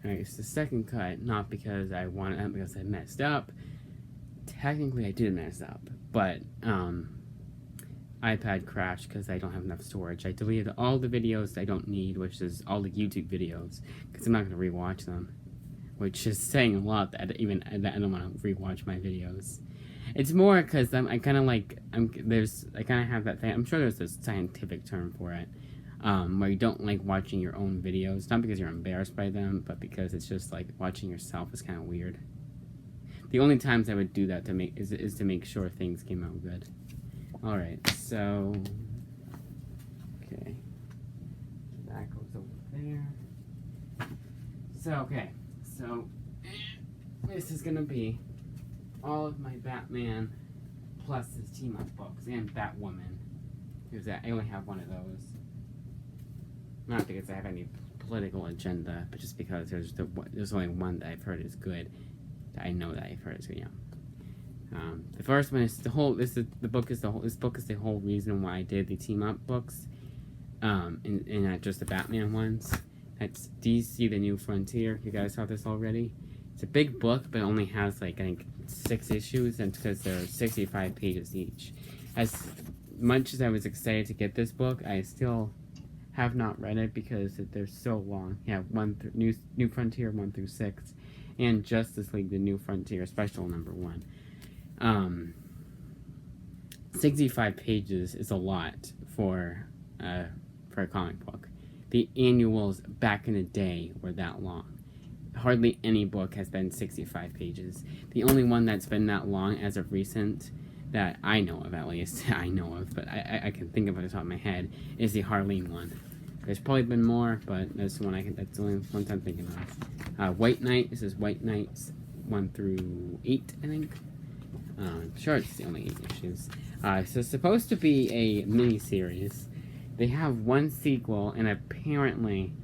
Alright, it's the second cut, not because I wanted it, because I messed up. Technically, I did mess up, but, iPad crashed because I don't have enough storage. I deleted all the videos I don't need, which is all the YouTube videos, because I'm not going to rewatch them. Which is saying a lot that I don't want to rewatch my videos. It's more because I kind of have that thing. I'm sure there's a scientific term for it, where you don't like watching your own videos, not because you're embarrassed by them, but because it's just like watching yourself is kind of weird. The only times I would do that is to make sure things came out good. All right, so okay, that goes over there. So this is gonna be all of my Batman plus his team-up books and Batwoman, because I only have one of those. Not because I have any political agenda, but just because there's only one that I've heard is good. That I know that I've heard is good. Yeah. The first one is this book is the whole reason why I did the team-up books, and not just the Batman ones. That's DC: The New Frontier. You guys saw this already. It's a big book, but it only has like I think 6 issues, and because they're 65 pages each. As much as I was excited to get this book, I still have not read it because they're so long. Yeah, New Frontier 1 through 6, and Justice League: The New Frontier Special number 1. 65 pages is a lot for a comic book. The annuals back in the day were that long. Hardly any book has been 65 pages. The only one that's been that long as of recent, that I know of at least, but I can think of it off the top of my head, is the Harleen one. There's probably been more, but that's the only one I'm thinking of. White Knight, this is White Knights 1 through 8, I think. I'm sure it's the only 8 issues. So it's supposed to be a mini-series. They have one sequel, and apparently,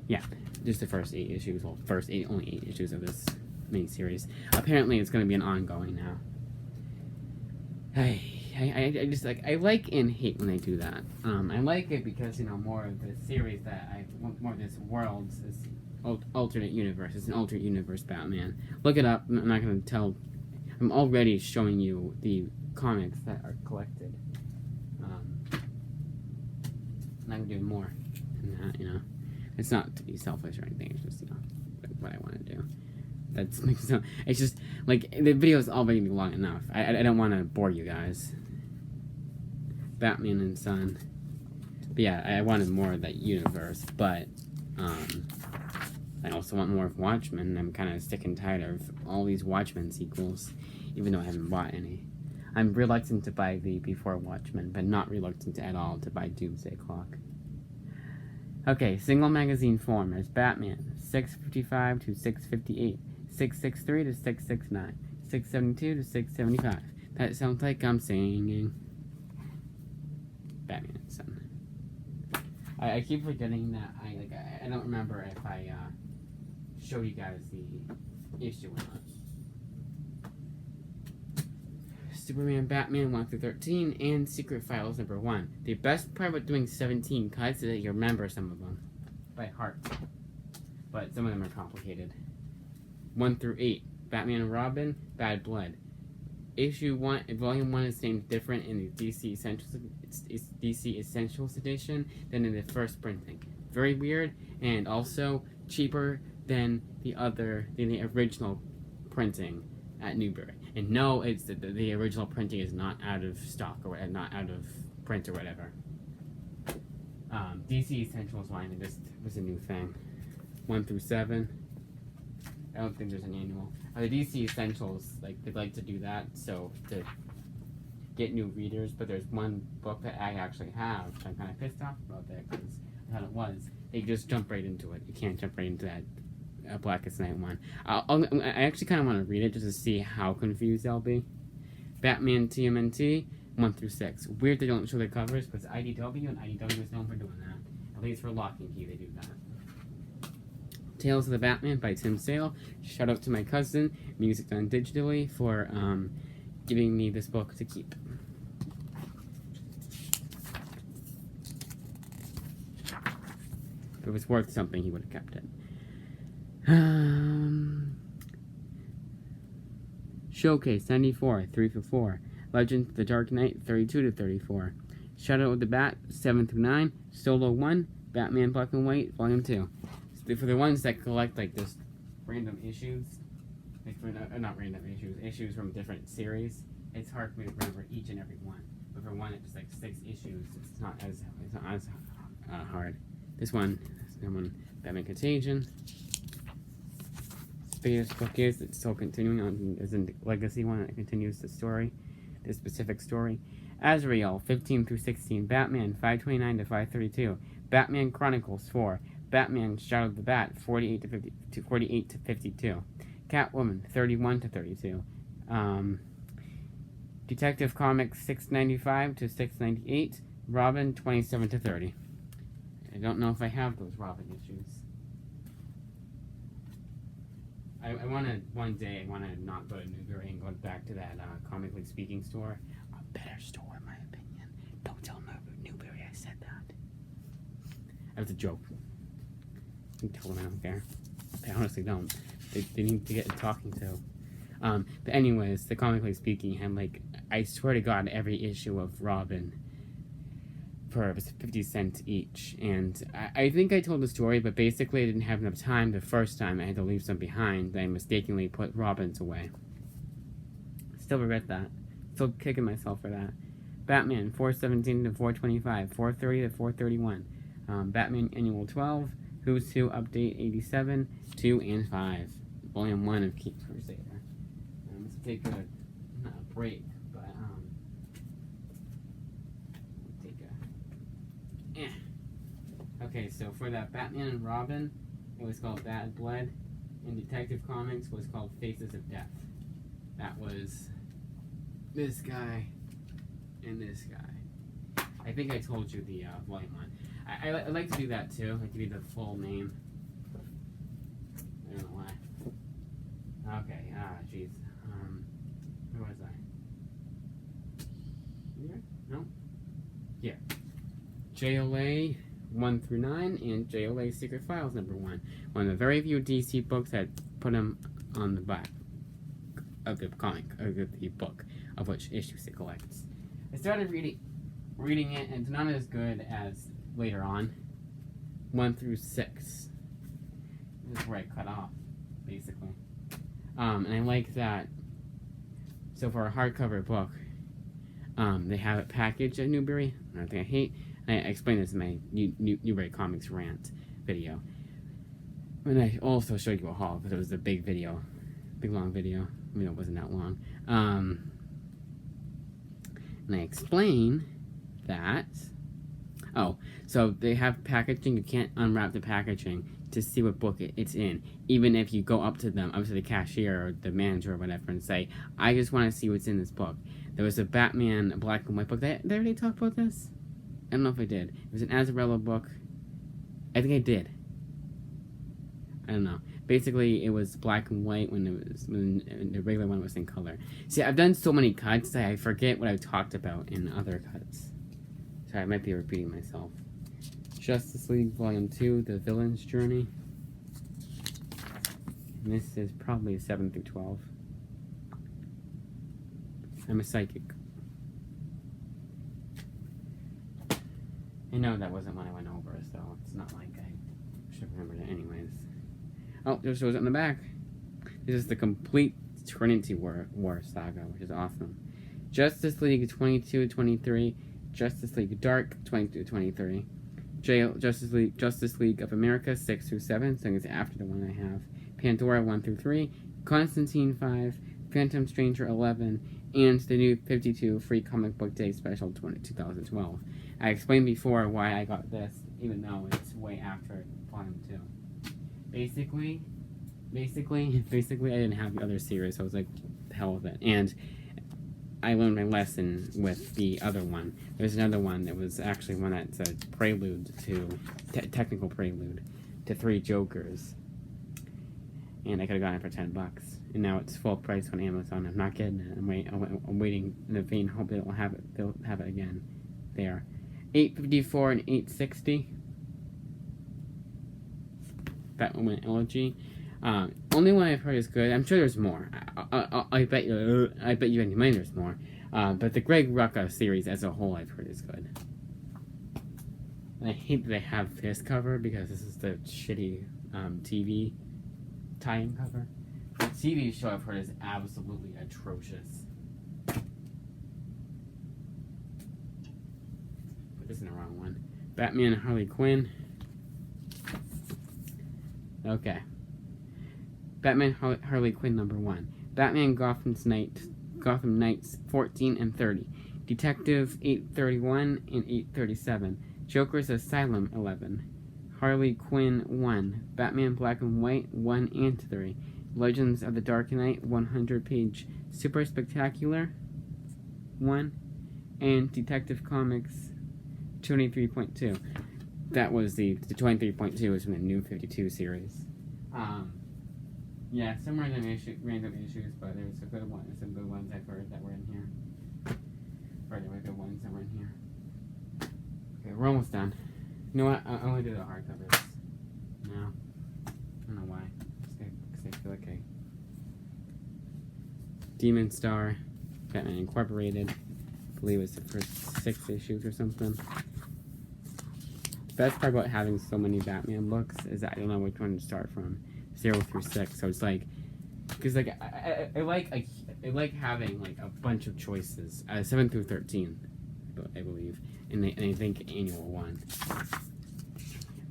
yeah, just the first 8 issues. Well, only 8 issues of this mini-series. Apparently, it's going to be an ongoing now. I just I like and hate when they do that. I like it because more of the series more of this world, this alternate universe. It's an alternate universe Batman. Look it up. I'm not going to tell. I'm already showing you the comics that are collected. And I'm doing more than that, It's not to be selfish or anything. It's just, what I want to do. It's just, the video is already long enough. I don't want to bore you guys. Batman and Son. But yeah, I wanted more of that universe, but, I also want more of Watchmen. I'm kind of sick and tired of all these Watchmen sequels, even though I haven't bought any. I'm reluctant to buy the Before Watchmen, but not reluctant at all to buy Doomsday Clock. Okay, single magazine form is Batman, 655 to 658, 663 to 669, 672 to 675. That sounds like I'm singing Batman and Son. I keep forgetting that I don't remember if I showed you guys the issue or not. Superman, Batman 1 through 13, and Secret Files number 1. The best part about doing 17 cuts is that you remember some of them by heart, but some of them are complicated. 1 through 8, Batman and Robin, Bad Blood. Issue 1, Volume 1 is named different in the DC Essentials edition than in the first printing. Very weird, and also cheaper than the original printing at Newbury. And no, it's the original printing is not out of stock or not out of print or whatever. DC Essentials line, this was a new thing. 1 through 7. I don't think there's an annual. The DC Essentials, they like to do that, so to get new readers. But there's one book that I actually have, which I'm kind of pissed off about that because I thought it was. They just jump right into it. You can't jump right into that. Blackest Night one. I actually kind of want to read it just to see how confused I'll be. Batman TMNT 1 through 6. Weird they don't show the covers, but it's IDW, and IDW is known for doing that. At least for Lock and Key, they do that. Tales of the Batman by Tim Sale. Shout out to my cousin, Music Done Digitally, for giving me this book to keep. If it was worth something, he would have kept it. Showcase 94, 3 for 4. Legends of the Dark Knight 32 to 34. Shadow of the Bat 7 through 9. Solo 1. Batman Black and White Volume 2. So for the ones that collect like just random issues, like for not random issues from different series, it's hard for me to remember each and every one. But for one, it's like 6 issues. It's not as hard. This one, Batman Contagion. This book it's still continuing on as a legacy one. It continues the story, the specific story. Azrael 15 through 16. Batman 529 to 532. Batman Chronicles 4. Batman Shadow of the Bat 48 to 52. Catwoman 31 to 32. Detective Comics 695 to 698. Robin 27 to 30. I don't know if I have those Robin issues. I want to, one day, I want to not go to Newbury and go back to that Comically Speaking store. A better store, in my opinion. Don't tell Newbury I said that. That was a joke. You can tell them I don't care. They honestly don't. They need to get talking to. But anyways, the Comically Speaking had, like, I swear to God, every issue of Robin for 50 cents each. And I think I told the story, but basically I didn't have enough time the first time. I had to leave some behind. I mistakenly put Robin's away. Still regret that. Still kicking myself for that. Batman 417 to 425, 430 to 431. Batman Annual 12, Who's Who Update 87, 2 and 5. Volume 1 of Caped Crusader. Let's take a break, but okay, so for that Batman and Robin, it was called Bad Blood. In Detective Comics, it was called Faces of Death. That was this guy and this guy. I think I told you the volume one. I like to do that too. I like to do the full name. I don't know why. Okay, jeez. Where was I? Here? No? Here. JLA 1 through 9 and JLA Secret Files #1. One of the very few DC books that put them on the back of the comic, of the book, of which issues it collects. I started reading it, and it's not as good as later on. 1 through 6. This is where I cut off, basically. And I like that. So for a hardcover book, they have it packaged at Newbury. Another thing I hate. I explained this in my Newbury Comics rant video. And I also showed you a haul, because it was a big video. Big long video. I mean, it wasn't that long. And I explain that... Oh, so they have packaging. You can't unwrap the packaging to see what book it's in. Even if you go up to them, up to the cashier or the manager or whatever, and say, I just want to see what's in this book. There was a Batman black and white book. Did I already talk about this? I don't know if I did. It was an Azzarello book. I think I did. I don't know. Basically, it was black and white when the regular one was in color. See, I've done so many cuts that I forget what I've talked about in other cuts. Sorry, I might be repeating myself. Justice League Volume 2, The Villain's Journey. And this is probably 7 through 12. I'm a psychic. I know that wasn't what I went over, so it's not like I should have remembered it anyways. Oh, it shows it in the back. This is the complete Trinity War saga, which is awesome. Justice League 22-23, Justice League Dark 22-23, Justice League of America 6 through 7, so it's after the one I have. Pandora 1 through 3, Constantine 5, Phantom Stranger 11, and the new 52 Free Comic Book Day Special 2012. I explained before why I got this, even though it's way after Volume 2. Basically, I didn't have the other series, so I was like, the hell with it. And I learned my lesson with the other one. There's another one that was actually one that's a prelude to, technical prelude to 3 Jokers. And I could have gotten it for $10. And now it's full price on Amazon. I'm not getting it. I'm waiting in the vain hope they'll have it again. There. $8.54 and $8.60. Batwoman Elegy. Only one I've heard is good. I'm sure there's more. I bet you any money there's more. But the Greg Rucka series as a whole I've heard is good. And I hate that they have this cover because this is the shitty TV tie-in cover. The TV show I've heard is absolutely atrocious. Put this in the wrong one. Batman and Harley Quinn. Okay. Batman Harley Quinn #1. Batman Gotham Knights 14 and 30. Detective 831 and 837. Joker's Asylum 11. Harley Quinn 1. Batman Black and White 1 and 3. Legends of the Dark Knight 100-page Super Spectacular 1. And Detective Comics 23.2. That was the 23.2 was from the New 52 series. Yeah, some random issues, but there's some good ones I've heard that were in here. Or there were good ones that were in here. Okay, we're almost done. You know what? I only do the hardcovers now. I don't know why. Because I feel like Demon Star, Batman Incorporated. I believe it's the first 6 issues or something. The best part about having so many Batman books is that I don't know which one to start from. 0 through 6, so it's like, because like I like having like a bunch of choices. 7 through 13, I believe, and I think annual one.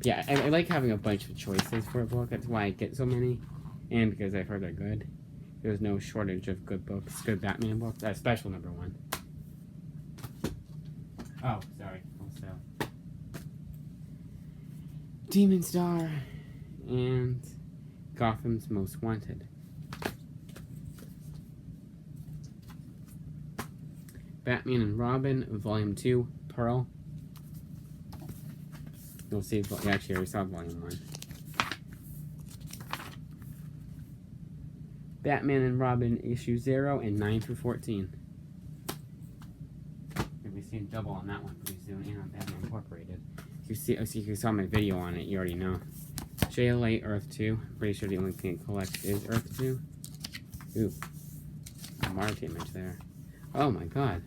Yeah, I like having a bunch of choices for a book. That's why I get so many, and because I've heard they're good. There's no shortage of good books, good Batman books. Special #1. Oh, sorry. Also, Demon Star and Gotham's Most Wanted. Batman and Robin, Volume 2, Pearl. You'll see, actually, I already saw Volume 1. Batman and Robin, Issue 0 and 9 through 14. You'll be seeing double on that one pretty soon, and on Batman Incorporated. If you saw my video on it, you already know. JLA Earth 2. Pretty sure the only thing it collects is Earth 2. Ooh. A Mars image there. Oh my god.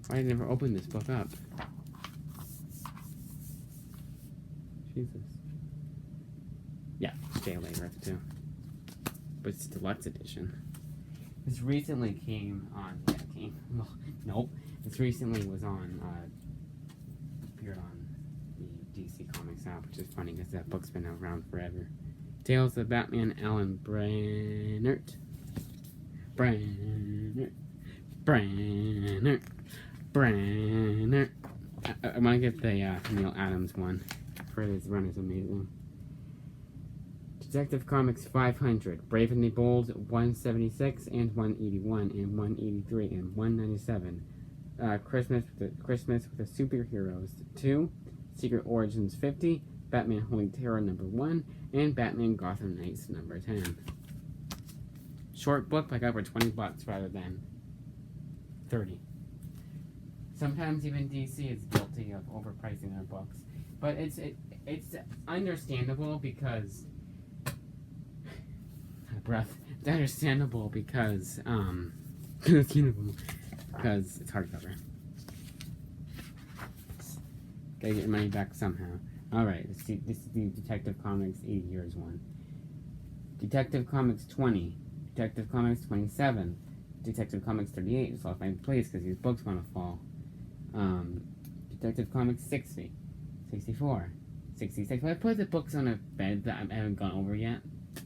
Why did I never open this book up? Jesus. Yeah, JLA Earth 2. But it's Deluxe Edition. This recently came on... Yeah, well, nope. This recently was on... appeared on DC Comics app, which is funny because that book's been around forever. Tales of Batman, Alan Brennert. I want to get the Neil Adams one. For his run is amazing. Detective Comics 500. Brave and the Bold 176 and 181 and 183 and 197. Christmas with the Superheroes 2. Secret Origins 50, Batman Holy Terror #1, and Batman Gotham Knights #10. Short book, I got for $20 rather than 30. Sometimes even DC is guilty of overpricing their books, but it's understandable because It's understandable because because it's hardcover. Gotta get your money back somehow. Alright, this is the Detective Comics 80 Years one. Detective Comics 20. Detective Comics 27. Detective Comics 38. Just lost my place because these books want to fall. Detective Comics 60. 64. 66. But I put the books on a bed that I haven't gone over yet.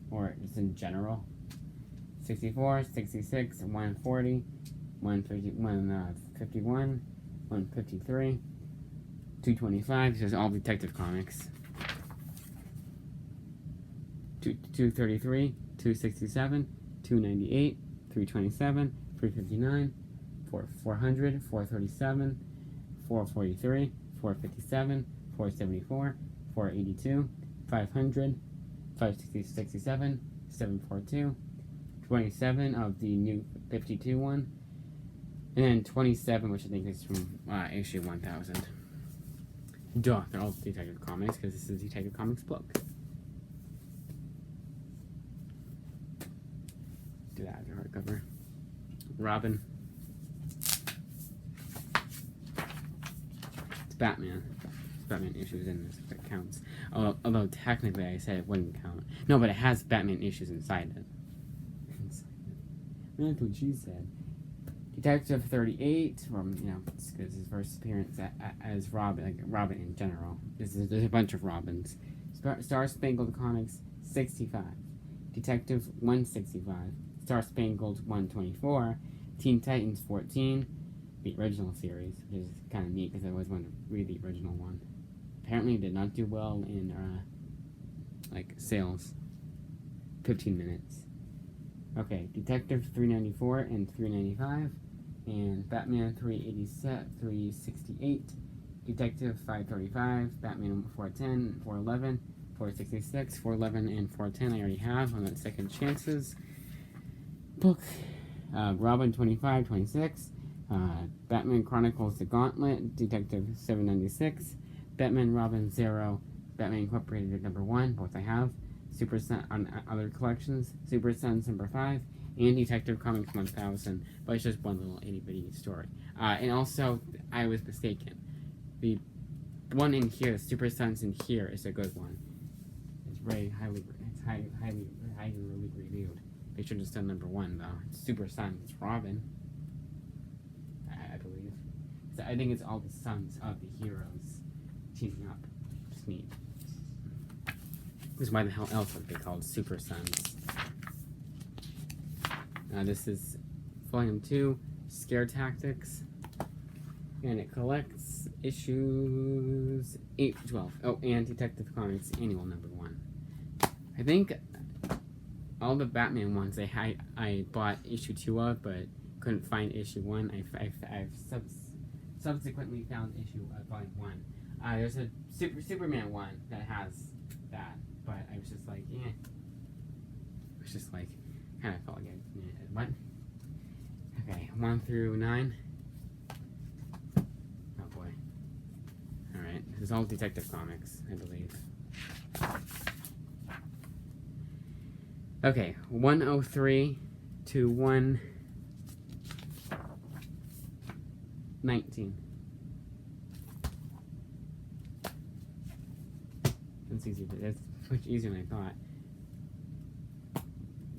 Or just in general. 64, 66, 140, 151, 153, 225. This is all Detective Comics. 233, 267, 298, 327, 359, 400, 437, 443, 457, 474, 482, 500, 567, 742, 27 of the new 52 one, and then 27, which I think is from issue 1000. Duh, they're all Detective Comics because this is a Detective Comics book. do that as a hardcover. Robin. It's Batman. It's Batman issues in this if it counts. Although technically I said it wouldn't count. No, but it has Batman issues inside it. That's what she said. Detective 38, from it's his first appearance as Robin, like Robin in general. There's a bunch of Robins. Star Spangled Comics 65, Detective 165, Star Spangled 124, Teen Titans 14, the original series, which is kind of neat because I always wanted to read the original one. Apparently, it did not do well in like sales. 15 minutes. Okay, Detective 394 and 395, and Batman 368, Detective 535, Batman 410, 411, 466, 411, and 410 I already have on that Second Chances book. Robin 25, 26, Batman Chronicles The Gauntlet, Detective 796, Batman Robin 0, Batman Incorporated at number 1, both I have. Super Sun on other collections, Super Sons number 5, and Detective Comics 1000, but it's just one little itty-bitty story. And also, I was mistaken. The one in here, Super Sons in here, is a good one. It's very highly reviewed. They should have just done number 1 though. It's Super Sons, it's Robin, I believe. So I think it's all the sons of the heroes teaming up. It's neat. This is why the hell else would be called Super Sons. This is Volume 2, Scare Tactics. And it collects issues 8 to 12. Oh, and Detective Comics Annual number 1. I think all the Batman ones I bought issue 2 of, but couldn't find issue 1. I've subsequently found issue Volume 1. There's a Superman one that has that. But I was just like, eh. It was just like, kind of felt like what? Okay, 1 through 9. Oh boy. Alright, this is all Detective Comics, I believe. Okay, 103 to 119. That's easy. That's much easier than I thought.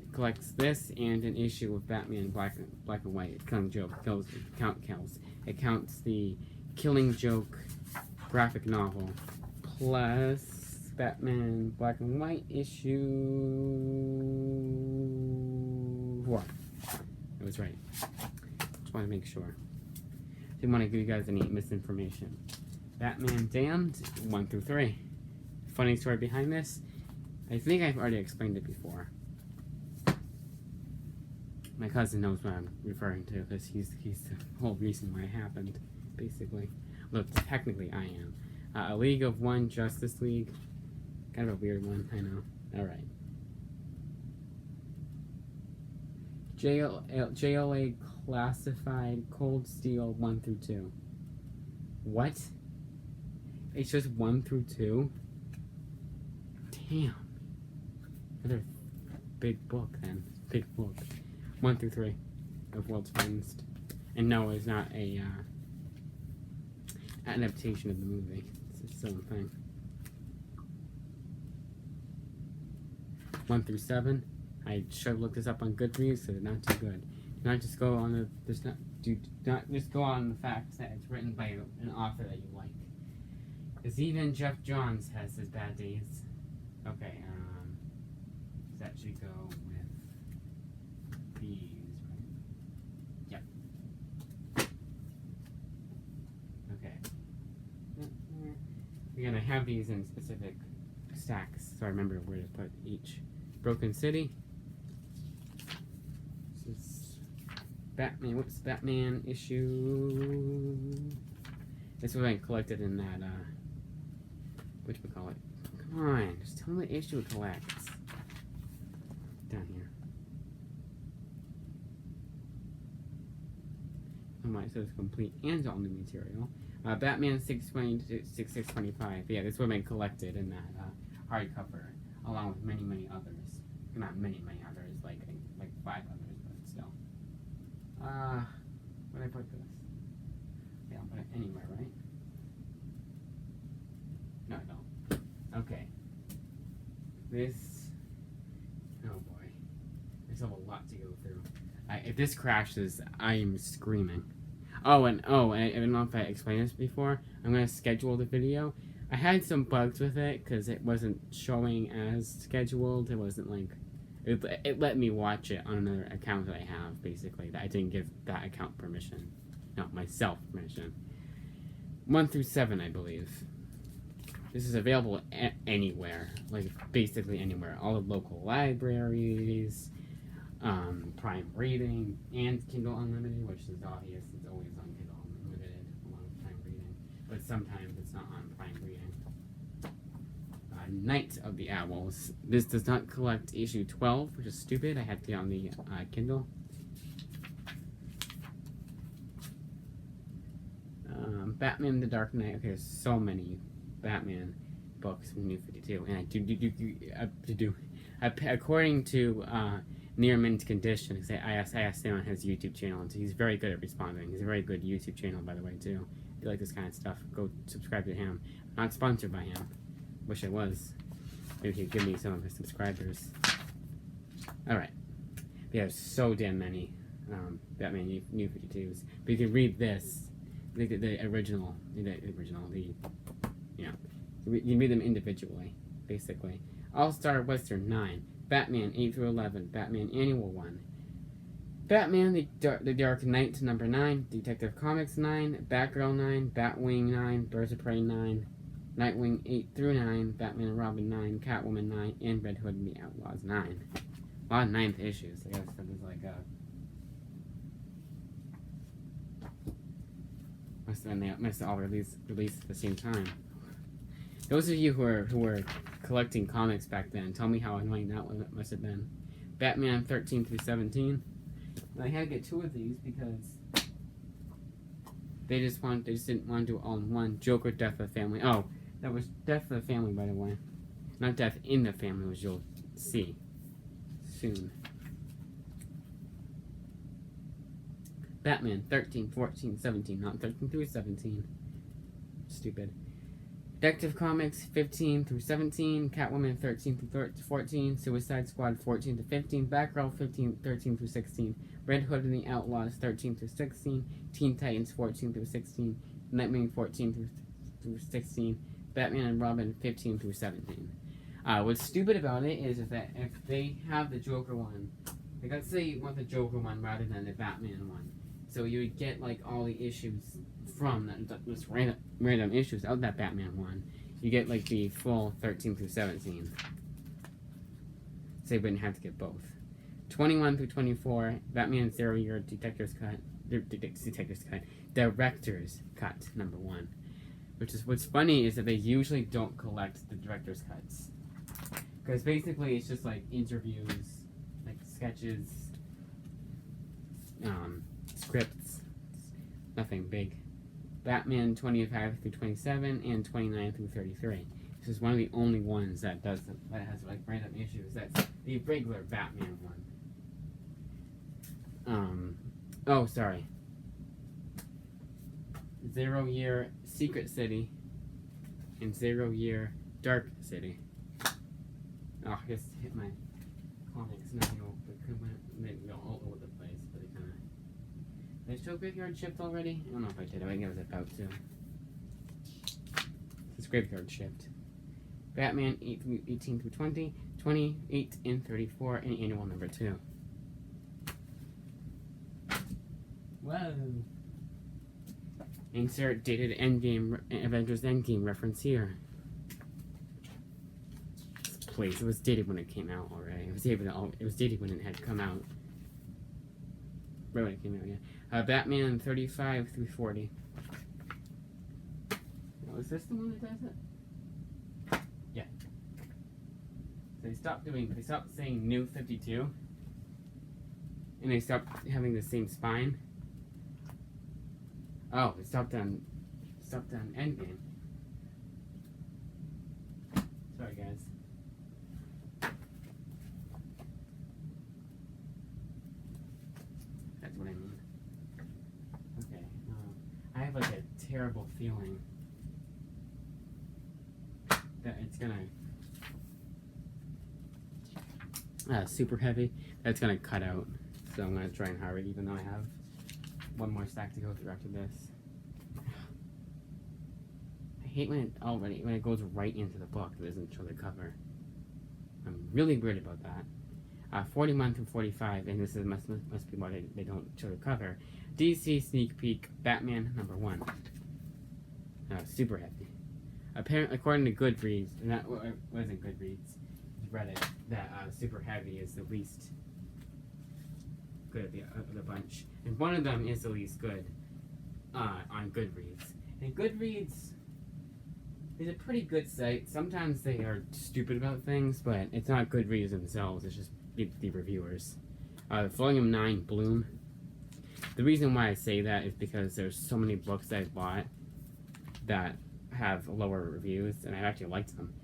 It collects this and an issue of Batman Black and White. Killing Joke kills. It counts the Killing Joke graphic novel plus Batman Black and White issue 4. I was right. Just want to make sure. Didn't want to give you guys any misinformation. Batman Damned 1 through 3. Funny story behind this. I think I've already explained it before. My cousin knows what I'm referring to because he's the whole reason why it happened, basically. Look, technically I am. A League of One Justice League. Kind of a weird one, I know. Alright. JLA Classified Cold Steel 1 through 2. What? It's just 1 through 2? Damn. Another big book then. Big book. 1 through 3 of World's Finest. And no, it's not a adaptation of the movie. It's its own thing. 1 through 7. I should look this up on Goodreads, so they're not too good. Do not just go on do not just go on the fact that it's written by an author that you like. Because even Jeff Johns has his bad days. Okay, that should go with these, right? Yep. Okay. We're gonna have these in specific stacks, so I remember where to put each. Broken City. This is Batman. What's Batman issue? This was I collected in that. Whatchamacallit? Come on, just tell me what issue it collects. Down here. Oh my, so it's complete and all new material. Batman 620 to 625. Yeah, this would have been collected in that hardcover, along with many others. Not many others, like 5 others, Where'd I put this? Yeah, I'll put it anywhere, right? No, I don't. Okay. This. Oh boy. There's a lot to go through. If this crashes, I am screaming. Oh, and I don't know if I explained this before. I'm going to schedule the video. I had some bugs with it because it wasn't showing as scheduled. It wasn't like... It let me watch it on another account that I have, basically. That I didn't give that account permission. No, myself permission. 1 through 7, I believe. This is available anywhere. Like, basically anywhere. All the local libraries, Prime Reading, and Kindle Unlimited, which is obvious. It's always on Kindle Unlimited, along with Prime Reading. But sometimes it's not on Prime Reading. Night of the Owls. This does not collect issue 12, which is stupid. I had to get on the Kindle. Batman the Dark Knight. Okay, there's so many Batman books from New 52. And according to Near Mint Condition, because I asked him on his YouTube channel, and he's very good at responding. He's a very good YouTube channel, by the way, too. If you like this kind of stuff, go subscribe to him. Not sponsored by him. Wish I was. Maybe he'd give me some of his subscribers. Alright. We have so damn many Batman New 52s. But you can read this. The original. You can read them individually, basically. All-Star Western 9. Batman 8 through 11. Batman Annual 1. Batman the Dark Knight number 9. Detective Comics 9. Batgirl 9. Batwing 9. Birds of Prey 9. Nightwing 8 through 9, Batman and Robin 9, Catwoman 9, and Red Hood and the Outlaws 9. A lot of 9th issues. I guess that was like must have all released at the same time. Those of you who were collecting comics back then, tell me how annoying that must have been. Batman 13 through 17. I had to get 2 of these because they just didn't want to do it all in one. Joker, Death of the Family. Oh. That was Death of the Family, by the way. Not Death in the Family, which you'll see soon. Batman 13, 14, 17. Not 13 through 17. Stupid. Detective Comics 15 through 17. Catwoman 13 through 14. Suicide Squad 14 to 15. Batgirl 13 through 16. Red Hood and the Outlaws 13 through 16. Teen Titans 14 through 16. Nightwing 14 through 16. Batman and Robin 15 through 17. What's stupid about it is that if they have the Joker one, like let's say you want the Joker one rather than the Batman one, so you would get like all the issues from those random issues of that Batman one. You get like the full 13 through 17. So you wouldn't have to get both. 21 through 24, Batman 0 Year Director's Cut, number 1. Which is what's funny is that they usually don't collect the director's cuts, because basically it's just like interviews, like sketches, scripts, nothing big. Batman 25 through 27 and 29 through 33. This is one of the only ones that has like random issues. That's the regular Batman one. Oh, sorry. 0 Year Secret City and 0 Year Dark City. Oh, I just hit my comics now. They go all over the place, but they kind of... Did I show Graveyard Shift already? I don't know if I did. I think I was about to. It's Graveyard Shift. Batman 18 through 20, 28 and 34, and Annual number 2. Whoa. Insert dated Avengers Endgame reference here. Please, it was dated when it came out already. It was dated when it had come out. Right when it came out, yeah. Batman 35 through 40. Oh, is this the one that does it? Yeah. So they stopped saying New 52. And they stopped having the same spine. Oh, it stopped on Endgame. Sorry, guys. That's what I mean. have like a terrible feeling that it's gonna super heavy. That's gonna cut out. So I'm gonna try and hurry, even though I have one more stack to go through after this. I hate when it goes right into the book. It doesn't show the cover. I'm really weird about that. 41 through 45, and this must be why they don't show the cover. DC Sneak Peek Batman #1. Super heavy. Apparently, according to Goodreads, it wasn't Goodreads, Reddit, that super heavy is the least good of the bunch, and one of them is the least good on Goodreads. And Goodreads is a pretty good site. Sometimes they are stupid about things, but it's not Goodreads themselves. It's just the reviewers. Volume 9, Bloom. The reason why I say that is because there's so many books that I've bought that have lower reviews, and I actually liked them.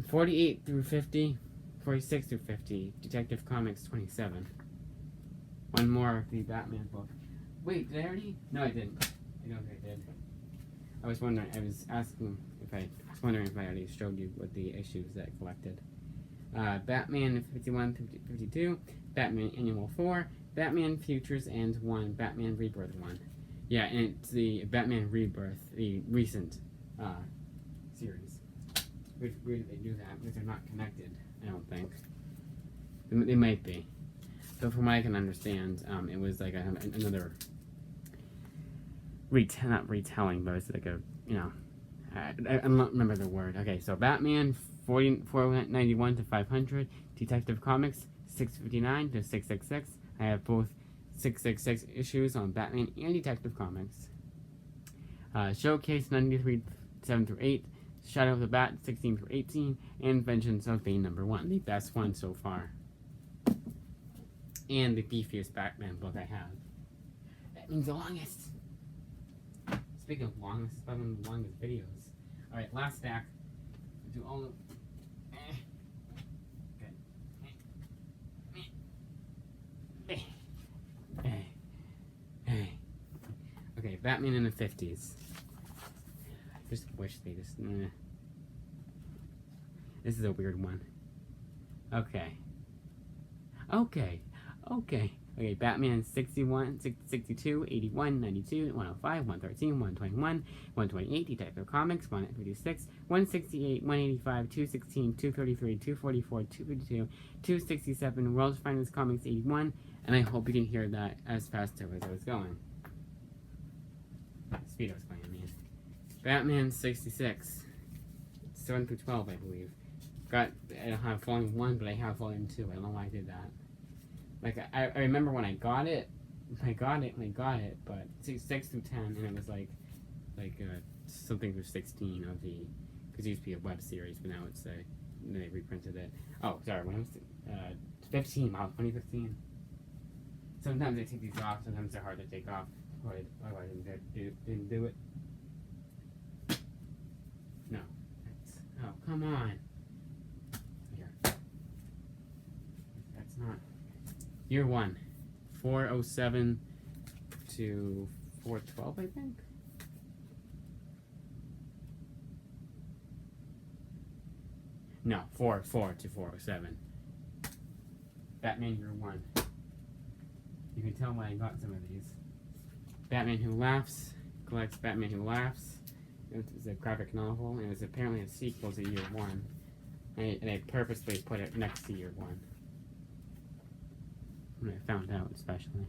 48 through 50, 46 through 50, Detective Comics 27. One more of the Batman book. Wait, did I already? No, I didn't. I don't think I did. I was wondering if I already showed you what the issues that I collected. Batman 51 through 52, Batman Annual 4, Batman Futures End 1, Batman Rebirth 1. Yeah, and it's the Batman Rebirth, the recent series. Which weird they do that, because they're not connected, I don't think. They might be. So from what I can understand, it was like another not retelling, but it's like a, I don't remember the word. Okay, so Batman 491 to 500, Detective Comics 659 to 666. I have both 666 issues on Batman and Detective Comics. Showcase 93 7 through 8, Shadow of the Bat 16 through 18, and Vengeance of Bane #1, the best one so far. And the beefiest Batman book I have. That means the longest. Speaking of longest, it's probably one of the longest videos. Alright, last stack. Do all of... Okay, Batman in the 50s. I just wish they just... This is a weird one. Okay, Batman 61, 62, 81, 92, 105, 113, 121, 128, Detective Comics, 156, 168, 185, 216, 233, 244, 252, 267, World's Finest Comics 81, and I hope you can hear that as fast as I was going. Speed I was going, I mean. Batman 66, 7 through 12, I believe. I don't have volume 1, but I have volume 2. I don't know why I did that. Like, I remember when I got it, but 6 through 10, and it was like something through 16 of the, because it used to be a web series, but now it's they reprinted it. Oh, sorry, when I was 15, wow, 2015. Sometimes I take these off, sometimes they're hard to take off. Why I didn't do it. No. Oh, come on. Here. That's not. Year 1. 407 to 412, I think. No, 404 to 407. Batman Year 1. You can tell why I got some of these. Batman Who Laughs collects Batman Who Laughs. It's a graphic novel, and it's apparently a sequel to Year 1. And I purposely put it next to Year 1. When I found out, especially.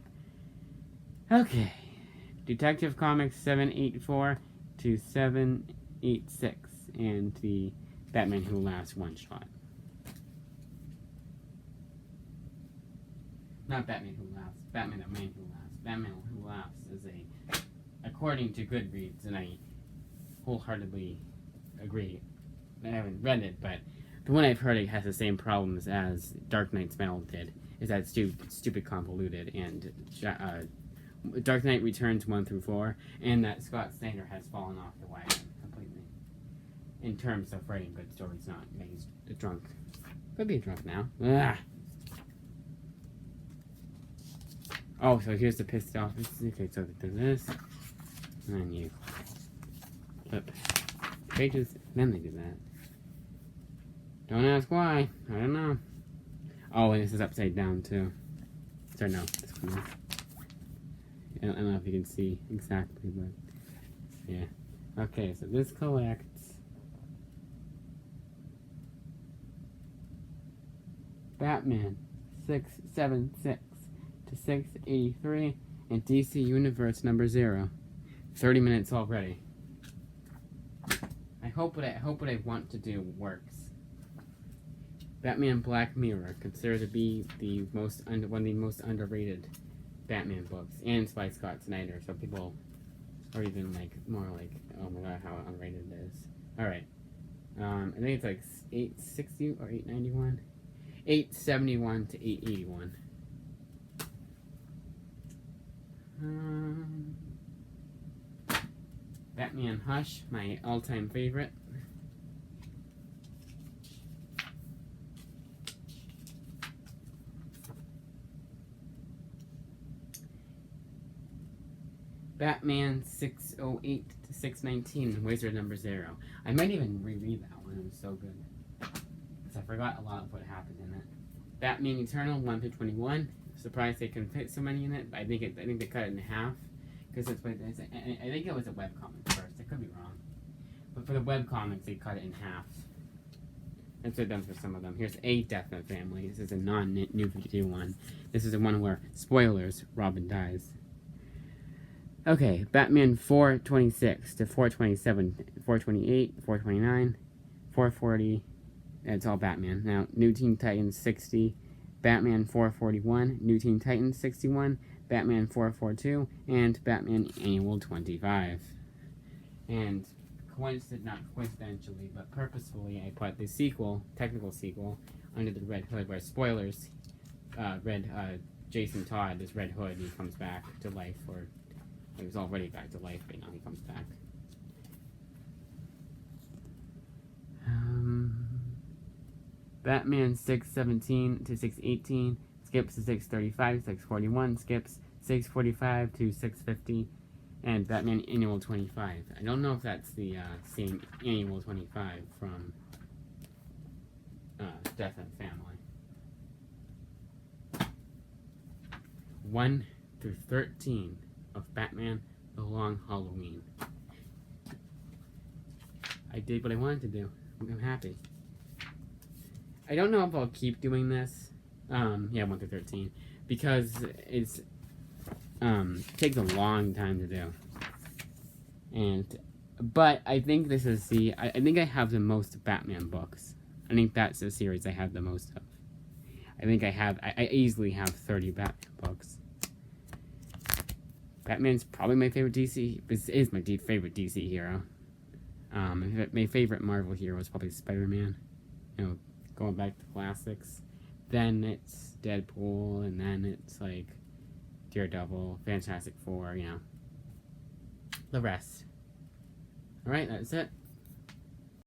Okay. Detective Comics 784 to 786, and the Batman Who Laughs one-shot. Not Batman Who Laughs. Batman the Man Who Laughs. Batman Who Laughs is according to Goodreads, and I wholeheartedly agree. I haven't read it, but the one I've heard it has the same problems as Dark Knight's Metal did. Is that stupid convoluted, and Dark Knight Returns 1 through 4, and that Scott Snyder has fallen off the wagon completely. In terms of writing good stories, not he's drunk. Could be drunk now. Ah. Oh, so here's the pissed off. Okay, so there's this. And then you flip pages, then they do that. Don't ask why. I don't know. Oh, and this is upside down too. Sorry, no. This one is. I don't know if you can see exactly, but yeah. Okay, so this collects Batman 676 to 683 and DC Universe number 0. 30 minutes already. I hope what I want to do works. Batman Black Mirror, considered to be one of the most underrated Batman books, and by Scott Snyder, so people are even more like, oh my god, how underrated it is. Alright. I think it's like 860 or 891. 871 to 881. Batman Hush, my all-time favorite. Batman 608 to 619, Wizard number 0. I might even reread that one, it was so good. Because I forgot a lot of what happened in it. Batman Eternal 1 through 21. Surprised they can fit so many in it, but I think they cut it in half. Because I think it was a webcomic first, I could be wrong. But for the webcomics, they cut it in half. That's what done for some of them. Here's A Death in the Family. This is a non-New 52 one. This is the one where, spoilers, Robin dies. Okay, Batman 426 to 427, 428, 429, 440. It's all Batman. Now, New Teen Titans 60, Batman 441, New Teen Titans 61, Batman 442, and Batman Annual 25. And not coincidentally, but purposefully, I put the sequel, technical sequel, under the Red Hood, where spoilers, Jason Todd, this Red Hood, he comes back to life, or he was already back to life, but now he comes back. Batman 617 to 618, skips to 635, 641, skips 645 to 650, and Batman Annual 25. I don't know if that's the same Annual 25 from Death in the Family. 1 through 13 of Batman The Long Halloween. I did what I wanted to do. I'm happy. I don't know if I'll keep doing this. Yeah, 1 through 13. Because it's takes a long time to do. But I think this is I think I have the most Batman books. I think that's the series I have the most of. I think I easily have 30 Batman books. Batman's probably my favorite DC, is my favorite DC hero. My favorite Marvel hero is probably Spider-Man. You know, going back to classics. Then it's Deadpool, and then it's like Daredevil, Fantastic Four, you know. The rest. Alright, that's it.